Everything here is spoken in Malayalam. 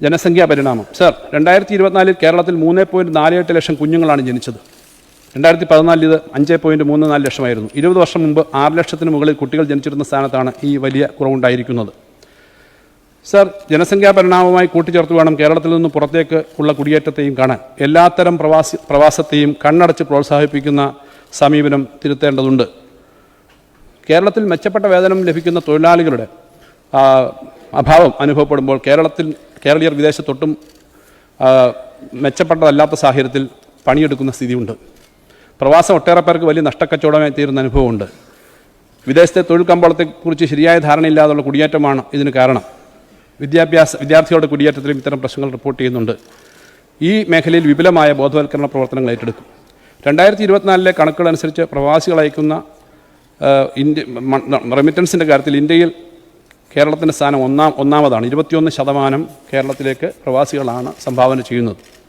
ജനസംഖ്യാ പരിണാമം. സർ, 2024 കേരളത്തിൽ 3.48 ലക്ഷം കുഞ്ഞുങ്ങളാണ് ജനിച്ചത്. 2014 ഇത് 5.34 ലക്ഷമായിരുന്നു. 20 വർഷം മുമ്പ് 6 ലക്ഷത്തിന് മുകളിൽ കുട്ടികൾ ജനിച്ചിരുന്ന സ്ഥാനത്താണ് ഈ വലിയ കുറവുണ്ടായിരിക്കുന്നത്. സർ, ജനസംഖ്യാ പരിണാമവുമായി കൂട്ടിച്ചേർത്ത് വേണം കേരളത്തിൽ നിന്ന് പുറത്തേക്ക് ഉള്ള കുടിയേറ്റത്തെയും കാണാൻ. എല്ലാത്തരം പ്രവാസത്തെയും കണ്ണടച്ച് പ്രോത്സാഹിപ്പിക്കുന്ന സമീപനം തിരുത്തേണ്ടതുണ്ട്. കേരളത്തിൽ മെച്ചപ്പെട്ട വേതനം ലഭിക്കുന്ന തൊഴിലാളികളുടെ അഭാവം അനുഭവപ്പെടുമ്പോൾ കേരളീയർ വിദേശത്തൊട്ടും മെച്ചപ്പെട്ടതല്ലാത്ത സാഹചര്യത്തിൽ പണിയെടുക്കുന്ന സ്ഥിതിയുണ്ട്. പ്രവാസം ഒട്ടേറെ പേർക്ക് വലിയ നഷ്ടക്കച്ചവടമായി തീരുന്ന അനുഭവമുണ്ട്. വിദേശത്തെ തൊഴിൽ കമ്പോളത്തെക്കുറിച്ച് ശരിയായ ധാരണയില്ലാതുള്ള കുടിയേറ്റമാണ് ഇതിന് കാരണം. വിദ്യാർത്ഥികളുടെ കുടിയേറ്റത്തിലും ഇത്തരം പ്രശ്നങ്ങൾ റിപ്പോർട്ട് ചെയ്യുന്നുണ്ട്. ഈ മേഖലയിൽ വിപുലമായ ബോധവൽക്കരണ പ്രവർത്തനങ്ങൾ ഏറ്റെടുക്കും. 2024 കണക്കുകളനുസരിച്ച് പ്രവാസികൾ അയക്കുന്ന റെമിറ്റൻസിൻ്റെ കാര്യത്തിൽ ഇന്ത്യയിൽ കേരളത്തിൻ്റെ സ്ഥാനം ഒന്നാമതാണ്. 21% കേരളത്തിലേക്ക് പ്രവാസികളാണ് സംഭാവന ചെയ്യുന്നത്.